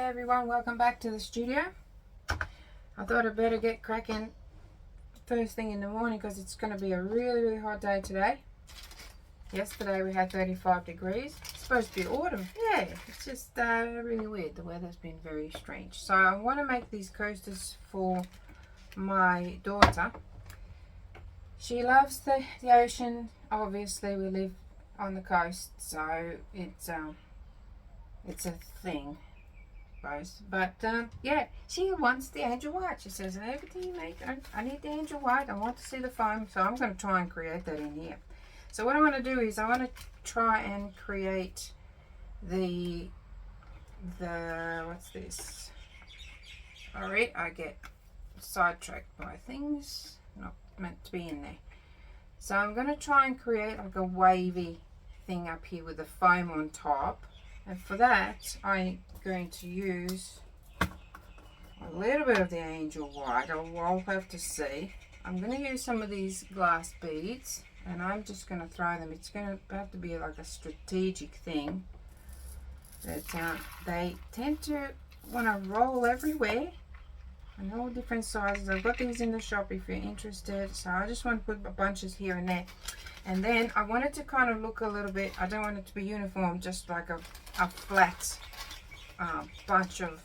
everyone, welcome back to the studio. I thought I'd better get cracking first thing in the morning because it's going to be a really hot day today. Yesterday we had 35 degrees. It's supposed to be autumn. Yeah, it's just really weird. The weather's been very strange. So I want to make these coasters for my daughter. She loves the ocean. Obviously we live on the coast, so it's a thing, both. But yeah, she wants the angel white. She says, everything you make, I need the angel white. I want to see the foam, so I'm going to try and create that in here. So what I want to do is I want to try and create the what's this? Alright, I get sidetracked by things not meant to be in there. So I'm going to try and create like a wavy thing up here with the foam on top. And for that, I'm going to use a little bit of the angel white. I'll have to see. I'm going to use some of these glass beads, and I'm just going to throw them. It's going to have to be like a strategic thing. That they tend to want to roll everywhere, and all different sizes. I've got these in the shop if you're interested. So I just want to put bunches here and there. And then I want it to kind of look a little bit, I don't want it to be uniform, just like a flat bunch of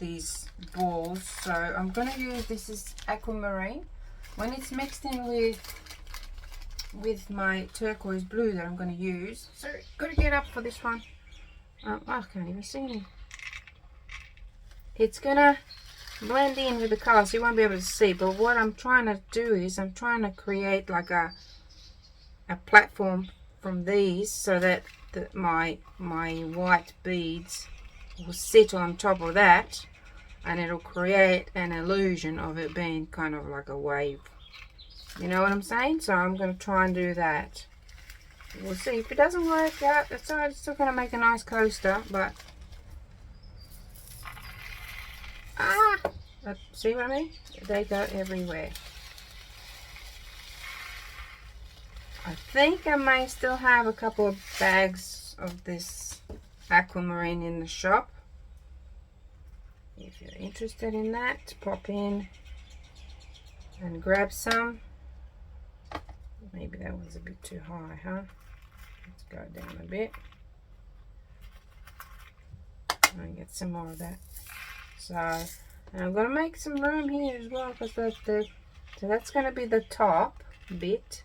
these balls. So I'm going to use, this is aquamarine. When it's mixed in with my turquoise blue that I'm going to use. So got to get up for this one. I can't even see anything. It's going to blend in with the color, so you won't be able to see. But what I'm trying to do is I'm trying to create like a platform from these so that my white beads will sit on top of that, and it'll create an illusion of it being kind of like a wave. You know what I'm saying? So I'm going to try and do that. We'll see. If it doesn't work out, it's alright. It's still going to make a nice coaster, but see what I mean? They go everywhere. I think I may still have a couple of bags of this aquamarine in the shop. If you're interested in that, pop in and grab some. Maybe that was a bit too high, huh? Let's go down a bit. And get some more of that. So, and I'm going to make some room here as well, because so that's going to be the top bit.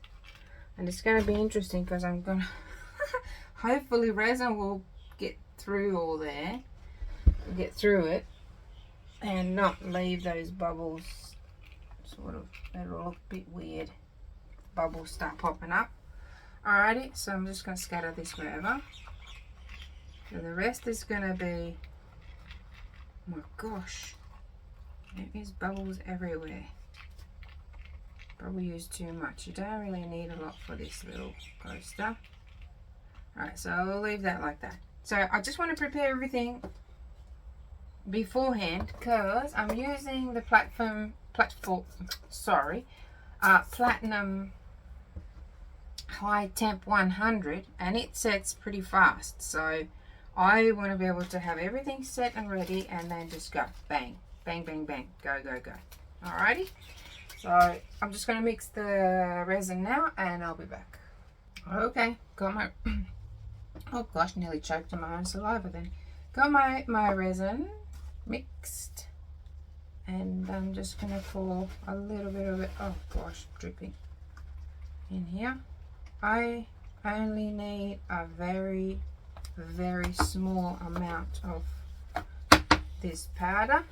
And it's going to be interesting because I'm going to hopefully resin will get through all there, get through it, and not leave those bubbles sort of, it'll look a bit weird. Bubbles start popping up. Alrighty, so I'm just going to scatter this over. So the rest is going to be, oh my gosh, there is bubbles everywhere. Probably use too much. You don't really need a lot for this little coaster. Alright, so I'll leave that like that. So I just want to prepare everything beforehand because I'm using the platinum high temp 100, and it sets pretty fast. So I want to be able to have everything set and ready, and then just go bang, bang, bang, bang, go, go, go. Alrighty. So I'm just going to mix the resin now, and I'll be back. Okay, got my, oh gosh, nearly choked on my own saliva then. Got my resin mixed, and I'm just going to pour a little bit of it, oh gosh, dripping in here. I only need a very small amount of this powder.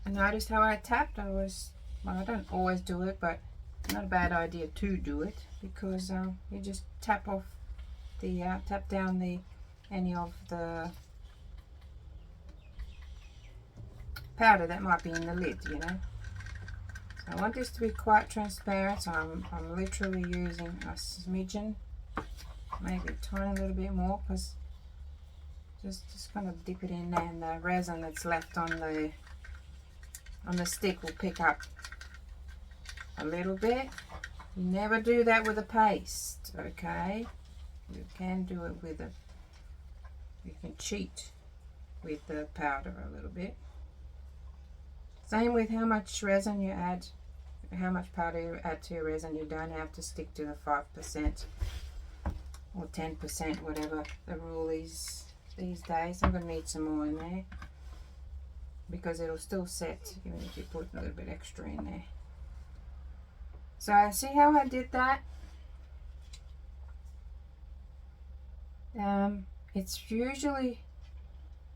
I noticed how I tapped. Well, I don't always do it, but not a bad idea to do it, because you just tap off the tap down any of the powder that might be in the lid, you know. So I want this to be quite transparent, so I'm literally using a smidgen, maybe a tiny little bit more, because just kind of dip it in there, and the resin that's left on the stick will pick up a little bit. You never do that with a paste, okay? You can do it with you can cheat with the powder a little bit. Same with how much resin you add, how much powder you add to your resin. You don't have to stick to the 5% or 10%, whatever the rule is these days. I'm going to need some more in there because it'll still set even if you put a little bit extra in there. So see how I did that? It's usually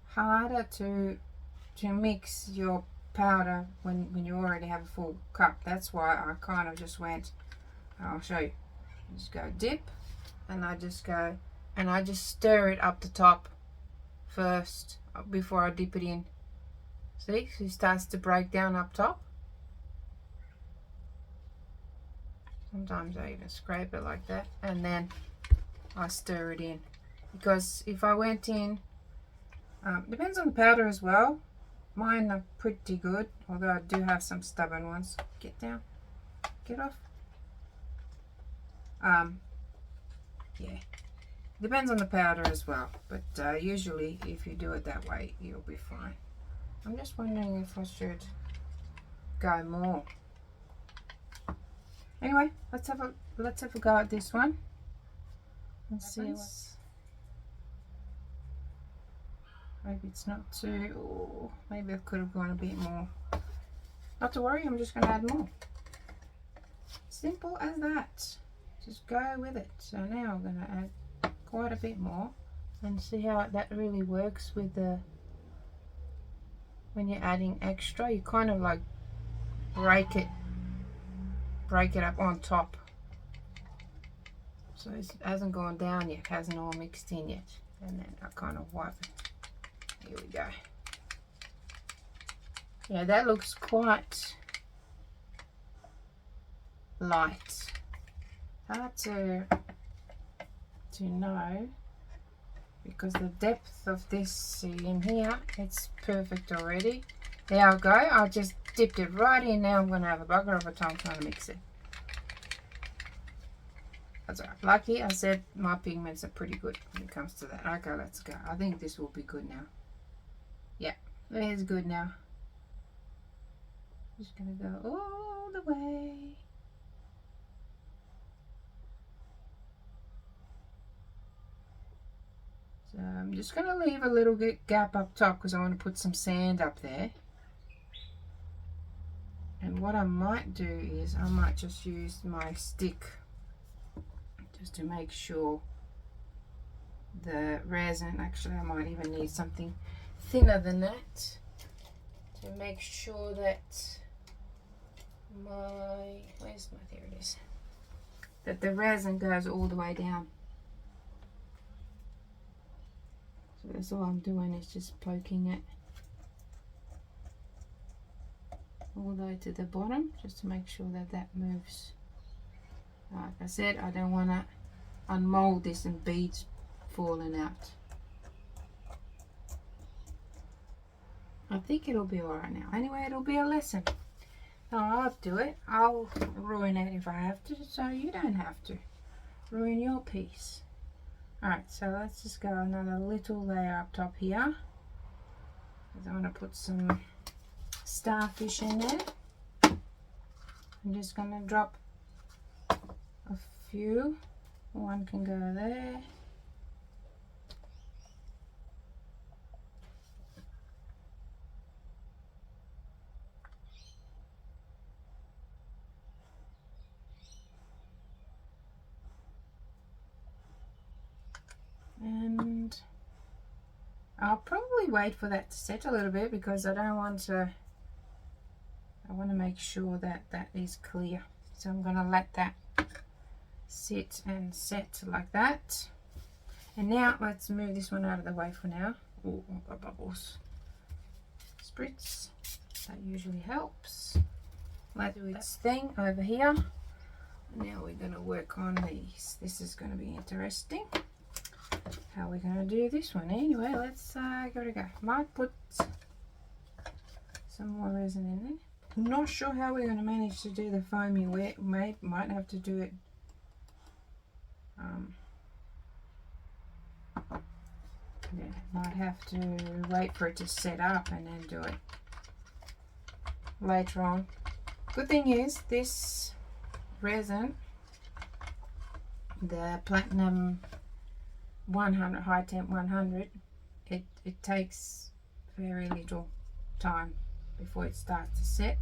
harder to mix your powder when you already have a full cup. That's why I kind of just went, I'll show you. Just go dip, and I just go and I just stir it up the top first before I dip it in. See, so it starts to break down up top. Sometimes I even scrape it like that, and then I stir it in. Because if I went in, depends on the powder as well. Mine are pretty good, although I do have some stubborn ones. Get down, get off. Yeah, depends on the powder as well, but usually if you do it that way, you'll be fine. I'm just wondering if I should go more. Anyway, let's have a go at this one. Let's see what. Maybe it's not too. Oh, maybe I could have gone a bit more. Not to worry, I'm just going to add more. Simple as that. Just go with it. So now I'm going to add quite a bit more and see how that really works with the. When you're adding extra, you kind of like break it up on top. So it hasn't gone down yet, hasn't all mixed in yet. And then I kind of wipe it. Here we go. Yeah, that looks quite light. Hard to know because the depth of this in here, it's perfect already. There I go. I just dipped it right in. Now I'm going to have a bugger of a time trying to mix it. That's alright. Lucky I said my pigments are pretty good when it comes to that. Okay, let's go. I think this will be good now. Yeah, it's good now. Just gonna go all the way. So I'm just gonna leave a little gap up top because I want to put some sand up there. And what I might do is I might just use my stick just to make sure the resin, actually I might even need something thinner than that to make sure that there it is, that the resin goes all the way down. So that's all I'm doing is just poking it all the way to the bottom just to make sure that that moves. Like I said, I don't want to unmold this and beads falling out. I think it'll be alright now. Anyway, it'll be a lesson. No, I'll do it. I'll ruin it if I have to, so you don't have to ruin your piece. Alright, so let's just go another little layer up top here. I want to put some starfish in there. I'm just going to drop a few. One can go there. And I'll probably wait for that to set a little bit because I want to make sure that that is clear. So I'm going to let that sit and set like that. And now let's move this one out of the way for now. Oh, I've got bubbles. Spritz. That usually helps. Let it do its thing over here. Now we're going to work on these. This is going to be interesting. How we're going to do this one. Anyway, let's give it a go. Might put some more resin in there. I'm not sure how we're going to manage to do the foamy. We might have to do it yeah, Might have to wait for it to set up and then do it later on. Good thing is this resin, the platinum 100 high temp 100, it takes very little time before it starts to set.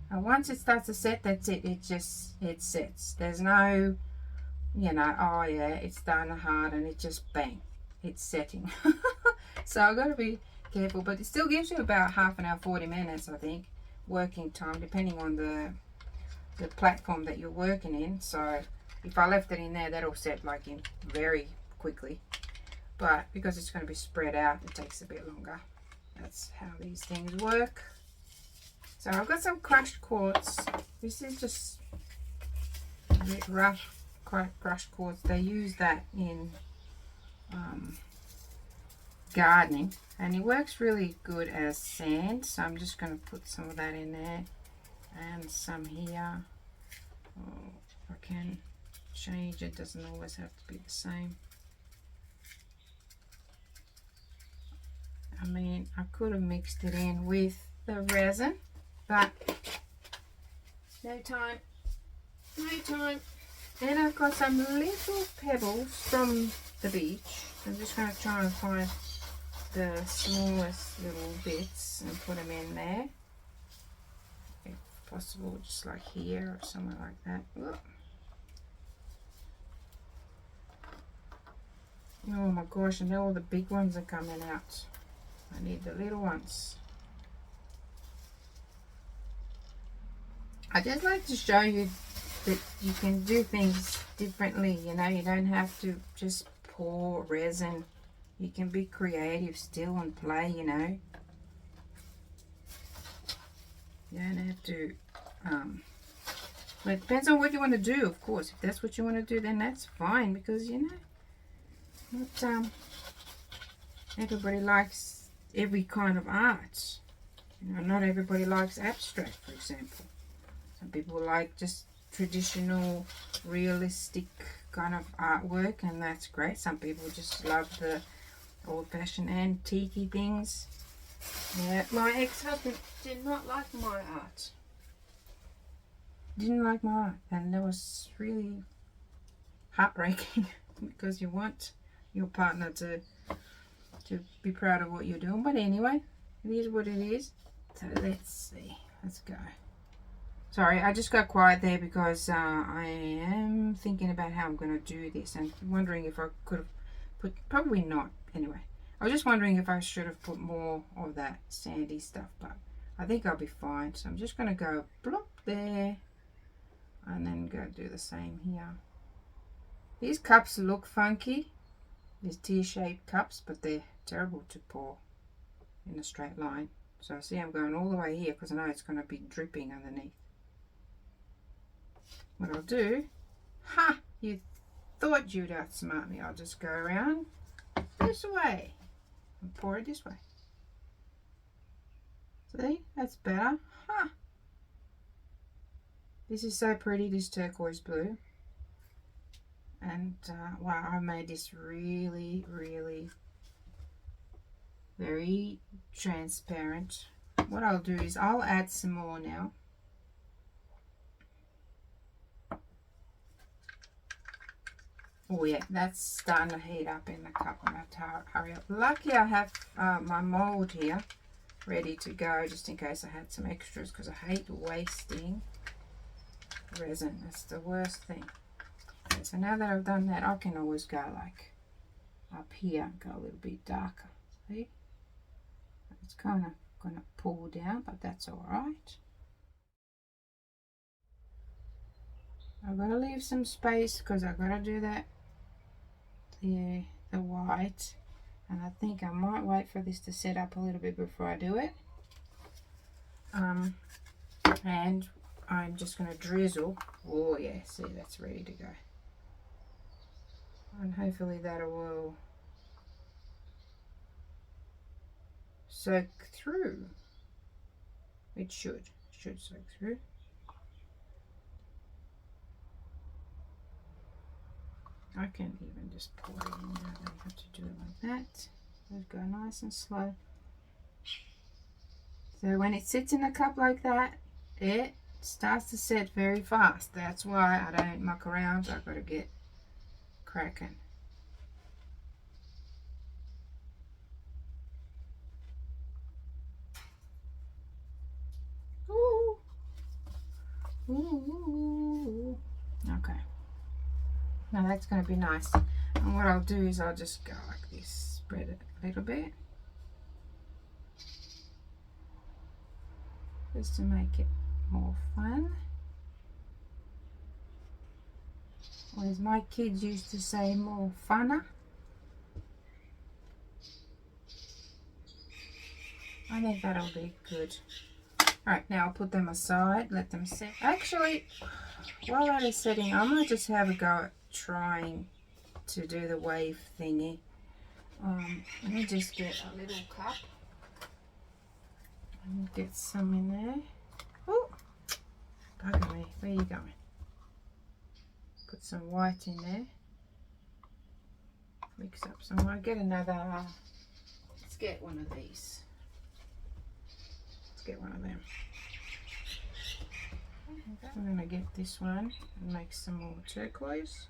And once it starts to set, that's it. It sets. There's no, you know, oh yeah, it's starting to harden. It just bang, it's setting. So I've got to be careful, but it still gives you about half an hour, 40 minutes, I think, working time, depending on the platform that you're working in. So if I left it in there, that'll set like in very quickly. But because it's going to be spread out, it takes a bit longer. That's how these things work. So I've got some crushed quartz. This is just a bit rough, crushed quartz. They use that in gardening, and it works really good as sand. So I'm just going to put some of that in there and some here. Oh, I can change it, doesn't always have to be the same. I mean, I could have mixed it in with the resin, but no time. Then I've got some little pebbles from the beach. I'm just going to try and find the smallest little bits and put them in there. If possible, just like here or somewhere like that. Oh my gosh, and now all the big ones are coming out. I need the little ones. I just like to show you that you can do things differently, you know. You don't have to just pour resin. You can be creative still and play, you know. You don't have to, well, it depends on what you want to do, of course. If that's what you want to do, then that's fine, because, you know, not everybody likes every kind of art. You know, not everybody likes abstract, for example. Some people like just traditional, realistic kind of artwork, and that's great. Some people just love the old-fashioned antique things. Yeah, my ex-husband did not like my art. Didn't like my art, and that was really heartbreaking because you want your partner to be proud of what you're doing. But anyway, it is what it is. So let's see. Let's go. Sorry, I just got quiet there because I am thinking about how I'm going to do this and wondering if I could have put, probably not anyway. I was just wondering if I should have put more of that sandy stuff, but I think I'll be fine. So I'm just going to go plop there and then go do the same here. These cups look funky, these tear-shaped cups, but they're terrible to pour in a straight line. So see, I'm going all the way here because I know it's going to be dripping underneath. What I'll do, you thought you'd outsmart me. I'll just go around this way and pour it this way. See, that's better. This is so pretty, this turquoise blue. And wow, I made this really, really very transparent. What I'll do is I'll add some more now. Oh yeah, that's starting to heat up in the cup. I'm going to have to hurry up. Lucky I have my mold here ready to go, just in case I had some extras, because I hate wasting resin. That's the worst thing. Okay, so now that I've done that, I can always go like up here, go a little bit darker. See? It's kind of going to pull down, but that's all right. I've got to leave some space because I've got to do that. The white, and I think I might wait for this to set up a little bit before I do it. And I'm just going to drizzle. Oh yeah, see, that's ready to go. And hopefully that will soak through. It should soak through. I can even just pour it in. I don't have to do it like that. Just go nice and slow. So when it sits in a cup like that, it starts to set very fast. That's why I don't muck around. I've got to get cracking. Ooh. Ooh. Okay. Now that's going to be nice. And what I'll do is I'll just go like this, spread it a little bit. Just to make it more fun. Or as my kids used to say, more funner. I think that'll be good. Alright, now I'll put them aside, let them set. Actually, while that is setting, I might just have a go at trying to do the wave thingy. Let me just get a little cup and get some in there. Oh, bugger me, where are you going? Put some white in there. Mix up some white. Get another, let's get one of these. Let's get one of them. I'm going to get this one and make some more turquoise.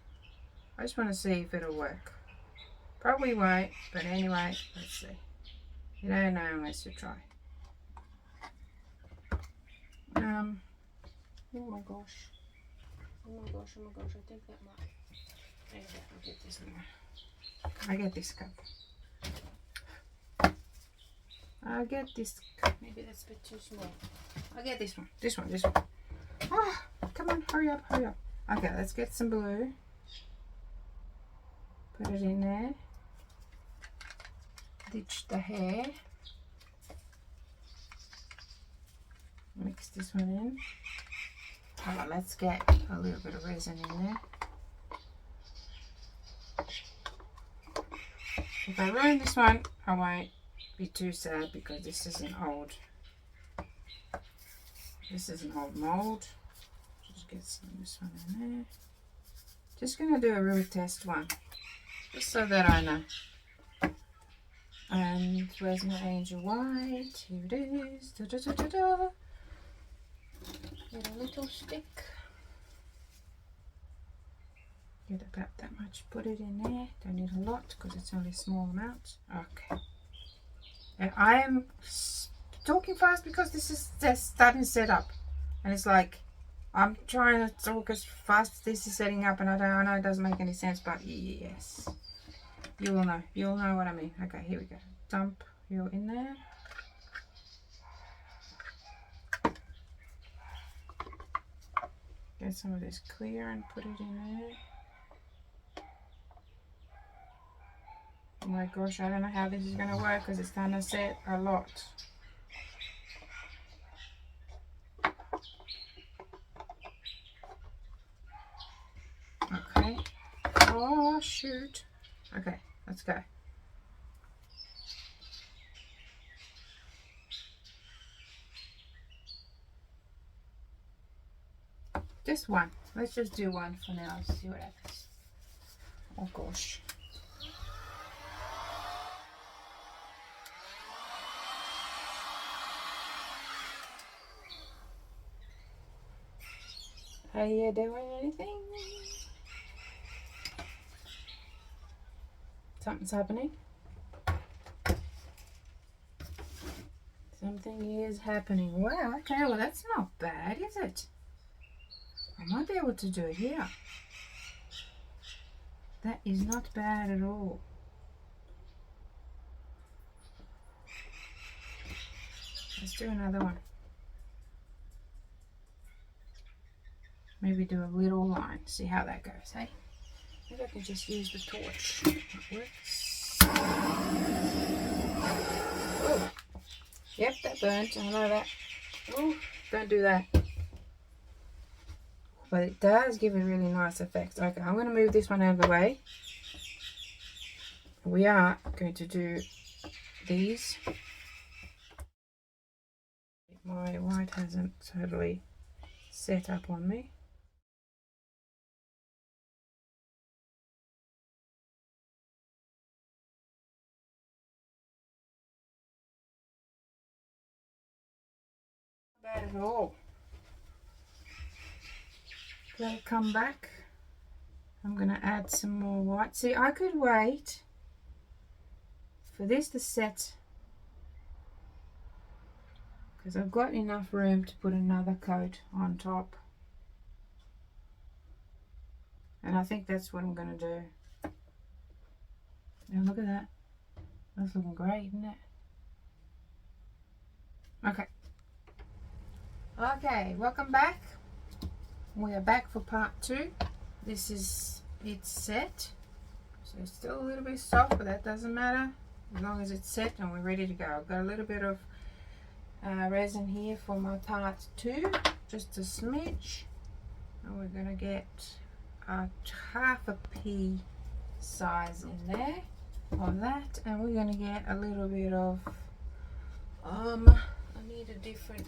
I just want to see if it'll work. Probably won't, but anyway, let's see. You don't know unless you try. Oh my gosh. Oh my gosh, oh my gosh, I think that might. Okay, I'll get this one. I get this cup. I'll get this cup. Maybe that's a bit too small. I'll get this one. This one. Oh, come on, hurry up. Okay, let's get some blue. Put it in there. Ditch the hair. Mix this one in. Alright, let's get a little bit of resin in there. If I ruin this one, I won't be too sad because this is an old mold. Just get some of this one in there. Just gonna do a real test one, just so that I know. And where's my angel white? Here it is. Da, da, da, da, da. Get a little stick. Get about that much. Put it in there. Don't need a lot because it's only a small amount. Okay. And I am talking fast because this is just starting to set up, and it's like I'm trying to talk as fast as this is setting up, and I know it doesn't make any sense, but yes, you will know. You'll know what I mean. Okay, here we go. Dump you in there. Get some of this clear and put it in there. Oh my gosh, I don't know how this is going to work because it's going to set a lot. Okay. Oh, shoot. Okay, let's go. Just one. Let's just do one for now. See what happens. Oh gosh. Are you doing anything? Something's happening. Something is happening. Wow, okay, well that's not bad, is it? I might be able to do it here. That is not bad at all. Let's do another one. Maybe do a little line. See how that goes, hey? Maybe I can just use the torch. That works. Oh. Yep, that burnt. I know that. Oh, don't do that. But it does give a really nice effect. Okay, I'm going to move this one out of the way. We are going to do these. My white hasn't totally set up on me. bad at all. Let it come back. I'm going to add some more white. See, I could wait for this to set because I've got enough room to put another coat on top. And I think that's what I'm going to do. Now look at that. That's looking great, isn't it? Okay. Okay, welcome back. We are back for part 2. This is it's set. So it's still a little bit soft, but that doesn't matter. As long as it's set and we're ready to go. I've got a little bit of resin here for my part 2. Just a smidge. And we're going to get half a pea size in there of that, and we're going to get a little bit of I need a different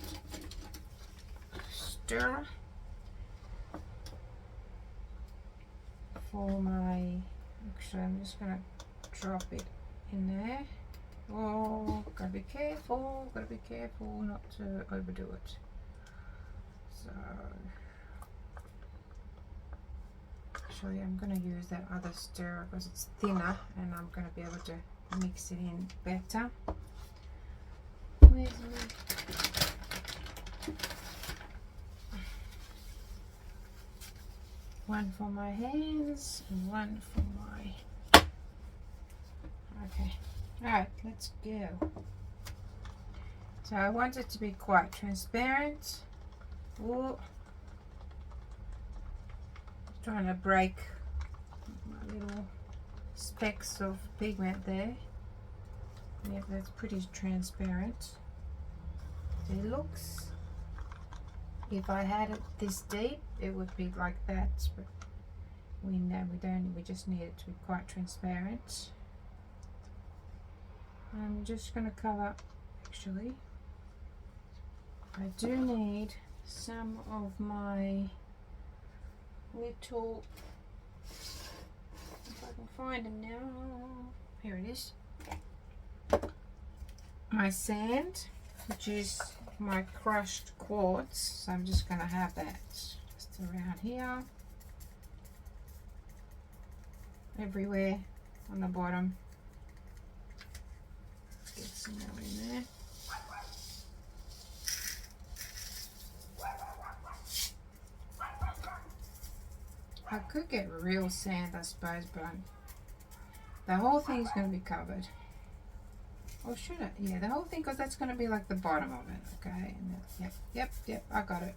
stirrer for my, actually I'm just going to drop it in there. Oh, gotta be careful not to overdo it. So actually I'm going to use that other stirrer because it's thinner and I'm going to be able to mix it in better. Where's my... One for my hands and one for my... Okay, alright, let's go. So I want it to be quite transparent. Ooh. Trying to break my little specks of pigment there. Yep, that's pretty transparent. It looks, if I had it this deep it would be like that, but we know we don't, we just need it to be quite transparent. I'm just going to cover, actually I do need some of my little, if I can find them now, here it is, my sand, which is my crushed quartz. So I'm just going to have that just around here, everywhere on the bottom. Get some more in there. I could get real sand, I suppose, but the whole thing's going to be covered. Or should I? Yeah, the whole thing, because that's going to be like the bottom of it. Okay. And then, yep. I got it.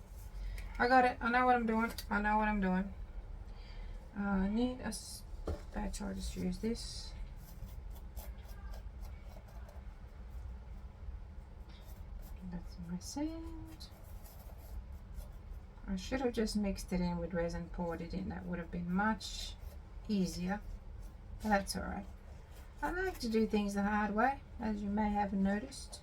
I know what I'm doing. I need a spatula. I'll just use this. That's my sand. I should have just mixed it in with resin, poured it in. That would have been much easier. But that's alright. I like to do things the hard way, as you may have noticed.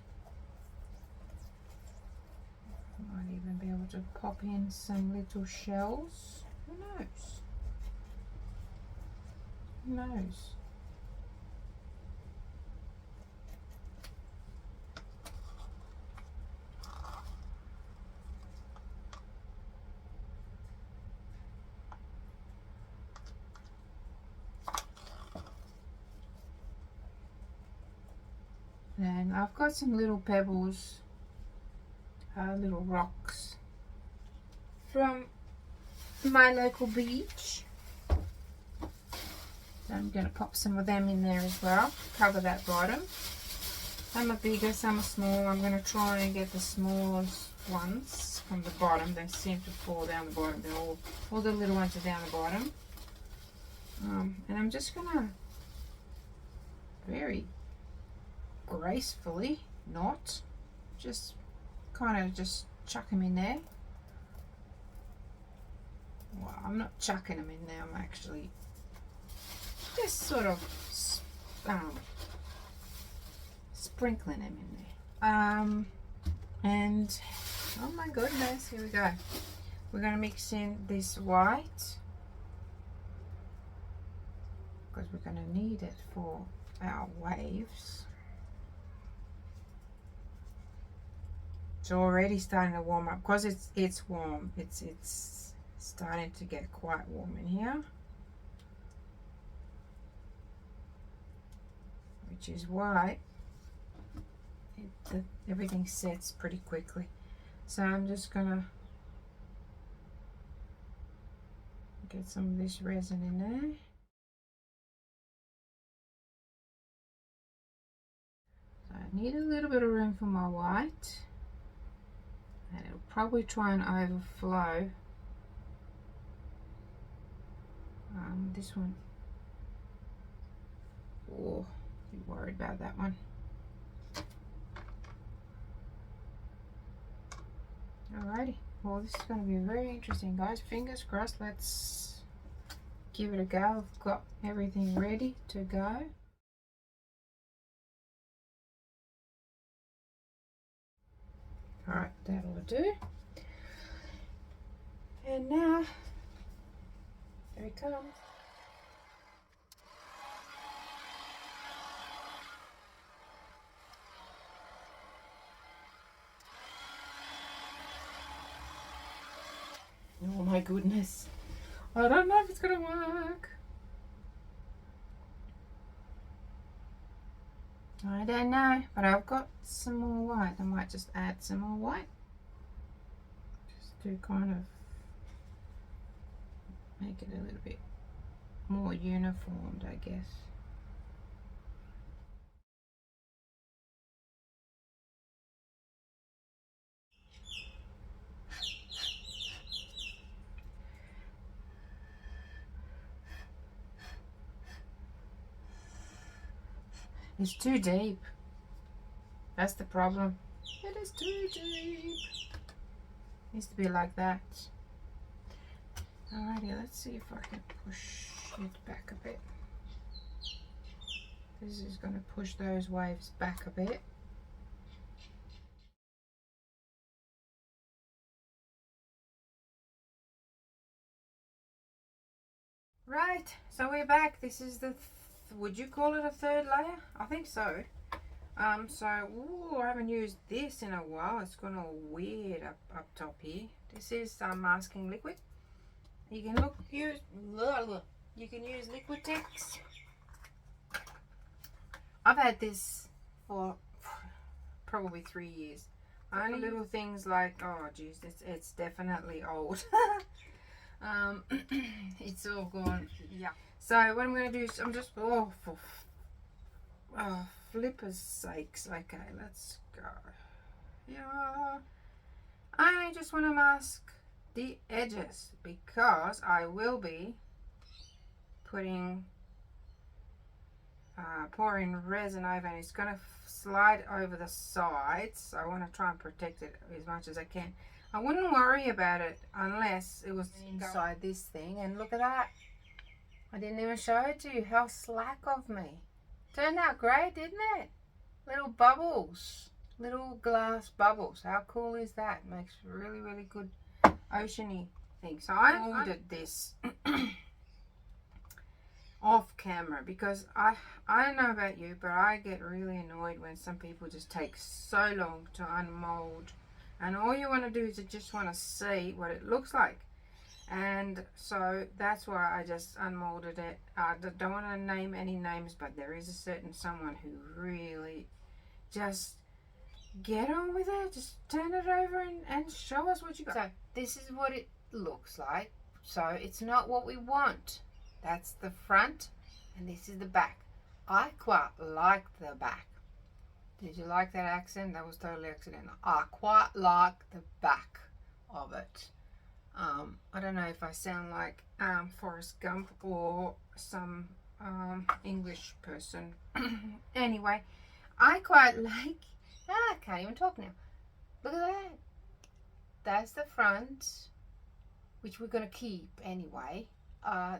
I might even be able to pop in some little shells. Who knows? Who knows? And I've got some little pebbles, little rocks from my local beach. So I'm going to pop some of them in there as well, cover that bottom. Some are bigger, some are small. I'm going to try and get the smallest ones from the bottom. They seem to fall down the bottom. They're all the little ones are down the bottom. And I'm just going to very gracefully, not just kind of just chuck them in there. Well, I'm not chucking them in there, I'm actually just sort of sprinkling them in there. And oh my goodness, here we go. We're going to mix in this white because we're going to need it for our waves. It's already starting to warm up because it's warm. It's starting to get quite warm in here, which is why everything sets pretty quickly. So I'm just gonna get some of this resin in there. So I need a little bit of room for my white, and it'll probably try and overflow. This one, oh, be worried about that one. Alrighty, well this is going to be very interesting, guys. Fingers crossed. Let's give it a go. I've got everything ready to go. Alright, that'll do. And now, here it comes. Oh my goodness. I don't know if it's gonna work. I don't know, but I've got some more white. I might just add some more white. Just to kind of make it a little bit more uniformed, I guess. It's too deep. That's the problem. It is too deep. Needs to be like that. Alrighty, let's see if I can push it back a bit. This is going to push those waves back a bit. Right, so we're back. This is the, would you call it a third layer? I think so. Ooh, I haven't used this in a while. It's gone all weird up top here. This is masking liquid. You can use Liquitex. I've had this for probably 3 years. Only little things like, oh geez, it's definitely old. It's all gone. Yeah. So what I'm going to do is I'm just, for flippers sakes. Okay, let's go. Yeah. I just want to mask the edges because I will be putting pouring resin over, and it's going to slide over the sides. So I want to try and protect it as much as I can. I wouldn't worry about it unless it was inside this thing. And look at that. I didn't even show it to you. How slack of me. Turned out great, didn't it? Little bubbles. Little glass bubbles. How cool is that? Makes really, really good oceany thing. So I ordered this off camera because I don't know about you, but I get really annoyed when some people just take so long to unmold. And all you want to do is you just want to see what it looks like. And so that's why I just unmolded it. I don't want to name any names, but there is a certain someone who really just get on with it. Just turn it over and show us what you got. So this is what it looks like. So it's not what we want. That's the front and this is the back. I quite like the back. Did you like that accent? That was totally accidental. I quite like the back of it. I don't know if I sound like Forrest Gump or some English person. Anyway, I quite like... I can't even talk now. Look at that. That's the front, which we're going to keep anyway.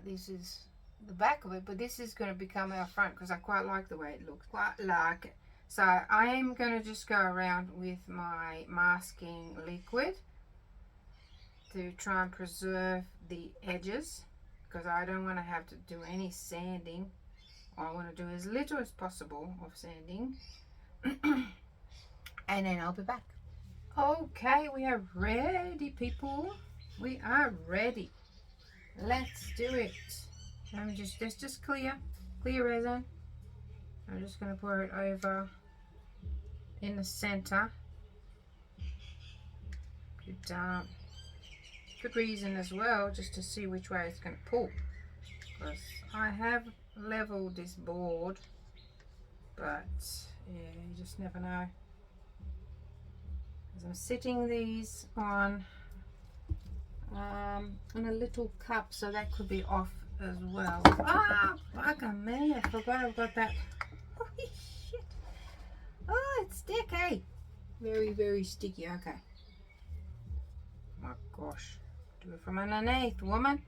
This is the back of it, but this is going to become our front because I quite like the way it looks. Quite like it. So I am going to just go around with my masking liquid to try and preserve the edges because I don't want to have to do any sanding. I want to do as little as possible of sanding. And then I'll be back. Okay, we are ready, people. We are ready. Let's do it. Let me just clear resin. I'm just gonna pour it over in the center. Good reason as well, just to see which way it's gonna pull. Because I have leveled this board, but yeah, you just never know. As I'm sitting these on a little cup, so that could be off as well. Ah, bugger me! I forgot I've got that. Holy shit! Oh, it's sticky. Very, very sticky. Okay. My gosh. Do it from underneath, woman.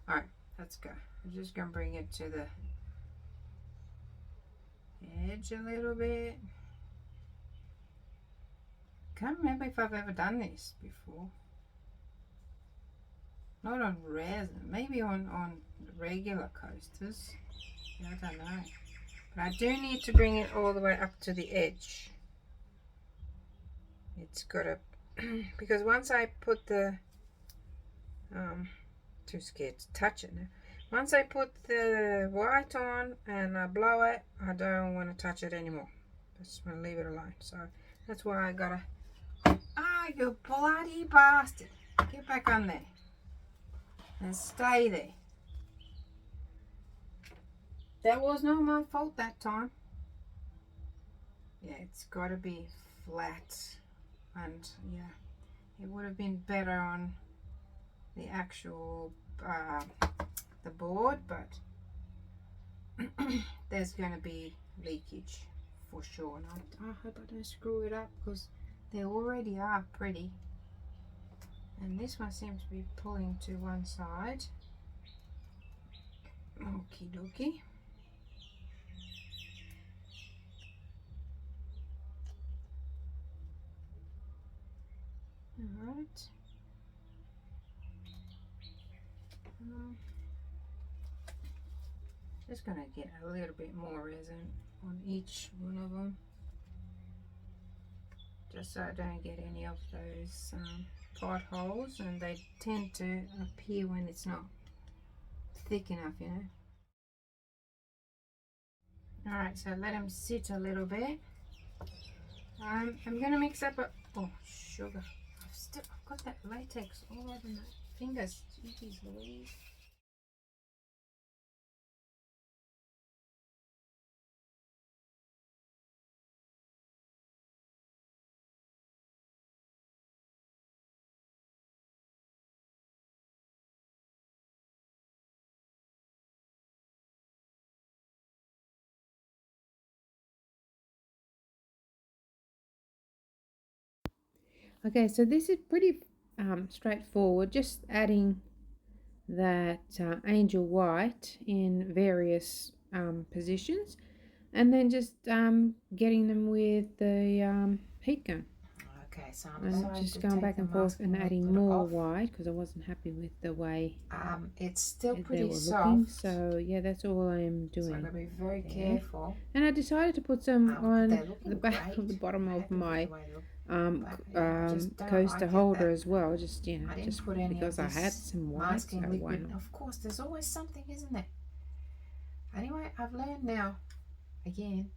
All right, let's go. I'm just gonna bring it to the edge a little bit. Can't remember if I've ever done this before. Not on resin, maybe on regular coasters. Yeah, I don't know. But I do need to bring it all the way up to the edge. It's got to, because once I put the, too scared to touch it now. Once I put the white on and I blow it, I don't want to touch it anymore. I just want to leave it alone. So that's why I gotta, you bloody bastard. Get back on there. And stay there. That was not my fault that time. Yeah, it's got to be flat. And yeah, it would have been better on the actual the board, but there's going to be leakage for sure. And I hope I don't screw it up, because they already are pretty. And this one seems to be pulling to one side. Okie dokie. Alright. Just gonna get a little bit more resin on each one of them, just so I don't get any of those potholes, and they tend to appear when it's not thick enough, you know. Alright, so let them sit a little bit. I'm gonna mix up oh, sugar. I've got that latex all over my fingers. Jeez Louise. Okay, so this is pretty straightforward. Just adding that angel white in various positions, and then just getting them with the heat gun. Okay, so I'm just going back and forth and adding more white, because I wasn't happy with the way it's still they pretty were soft. looking. So yeah, that's all I am doing. So I've got to be very careful. And I decided to put some on the back great. of the bottom of my coaster coaster like holder as well. Just I just put any because I had some white. So liquid. Of course, there's always something, isn't there? Anyway, I've learned now. Again,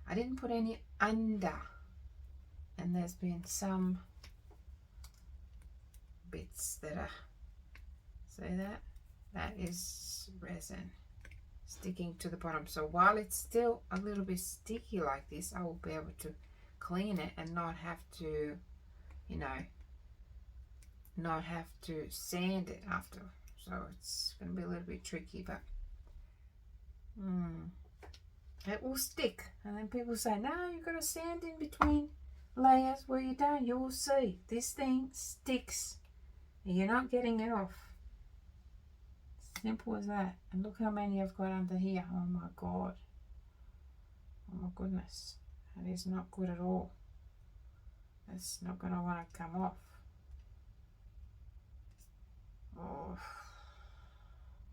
I didn't put any under, and there's been some bits that are, see that is resin sticking to the bottom. So while it's still a little bit sticky like this, I will be able to clean it and not have to, you know, not have to sand it after. So it's going to be a little bit tricky, but it will stick. And then people say, no, you've got to sand in between layers. Well, you don't. You will see. This thing sticks and you're not getting it off. Simple as that. And look how many I've got under here. Oh my god. Oh my goodness. That is not good at all. It's not going to want to come off. Oh,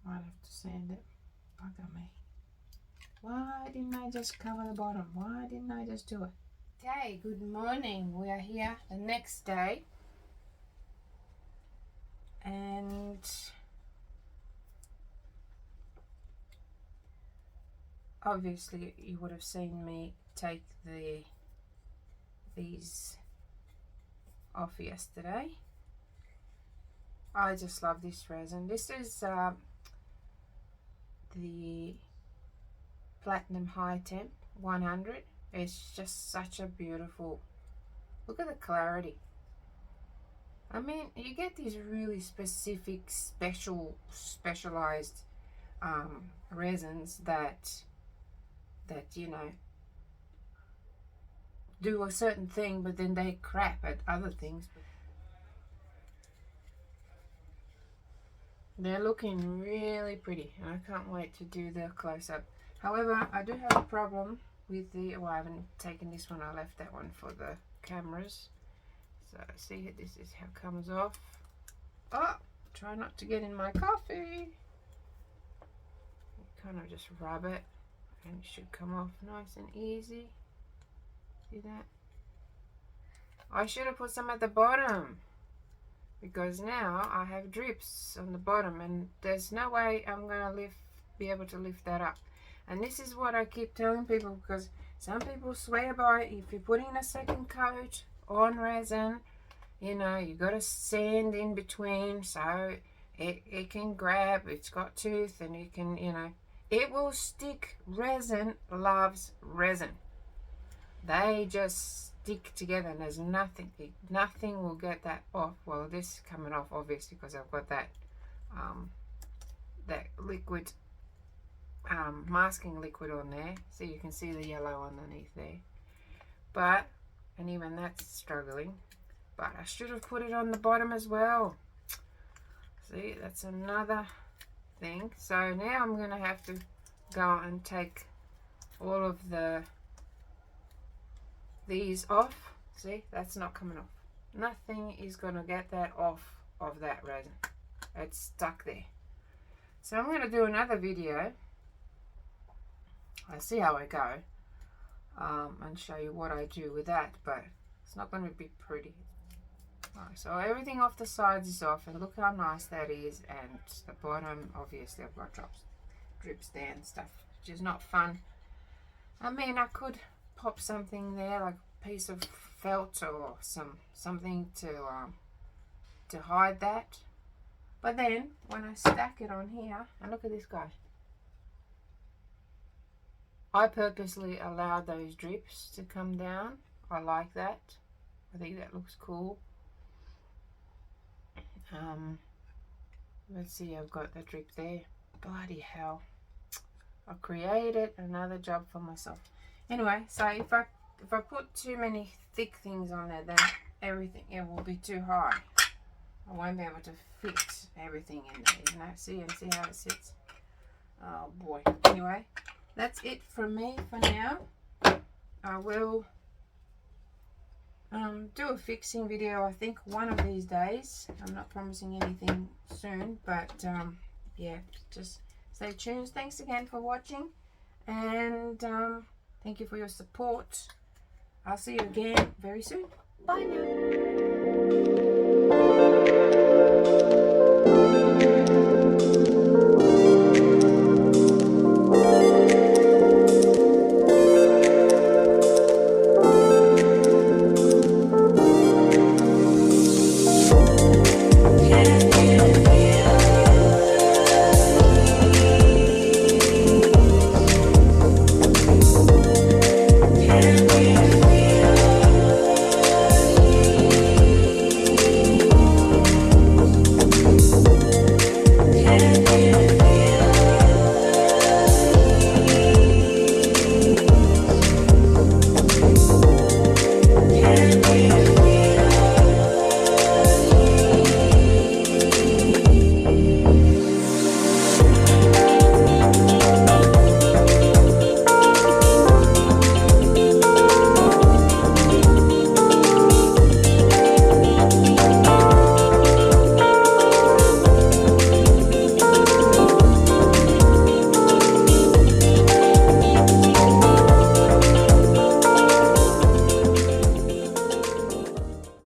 might have to sand it. Bugger me. Why didn't I just cover the bottom? Why didn't I just do it? Okay, good morning. We are here the next day, and obviously you would have seen me take these off yesterday. I just love this resin. This is the Platinum High Temp 100. It's just such a beautiful, look at the clarity. I mean, you get these really specific, specialized resins that you know do a certain thing, but then they crap at other things. They're looking really pretty, and I can't wait to do the close-up. However, I do have a problem with the, well, I haven't taken this one, I left that one for the cameras. So see, this is how it comes off. Oh, try not to get in my coffee. You kind of just rub it and it should come off nice and easy. See that? I should have put some at the bottom, because now I have drips on the bottom and there's no way I'm gonna be able to lift that up. And this is what I keep telling people, because some people swear by it. If you're putting a second coat on resin, you know, you got to sand in between so it can grab, it's got tooth, and you can, you know, it will stick. Resin loves resin. They just stick together, and there's nothing will get that off. Well, this is coming off obviously because I've got that that liquid masking liquid on there, so you can see the yellow underneath there. But, and even that's struggling, but I should have put it on the bottom as well. See, that's another thing. So now I'm going to have to go and take all of these off. See, that's not coming off. Nothing is going to get that off of that resin. It's stuck there. So I'm going to do another video. I'll see how I go and show you what I do with that, but it's not going to be pretty. Right, so everything off the sides is off, and look how nice that is. And the bottom, obviously I've got drips there and stuff, which is not fun. I mean, I could pop something there, like a piece of felt or something to hide that. But then when I stack it on here, and look at this guy, I purposely allowed those drips to come down. I like that. I think that looks cool. Let's see, I've got the drip there. Bloody hell. I created another job for myself. Anyway, so if I put too many thick things on there, then everything, it will be too high. I won't be able to fit everything in there, you know. See how it sits. Oh boy. Anyway, that's it from me for now. I will do a fixing video, I think, one of these days. I'm not promising anything soon, but yeah, just stay tuned. Thanks again for watching, and thank you for your support. I'll see you again very soon. Bye now.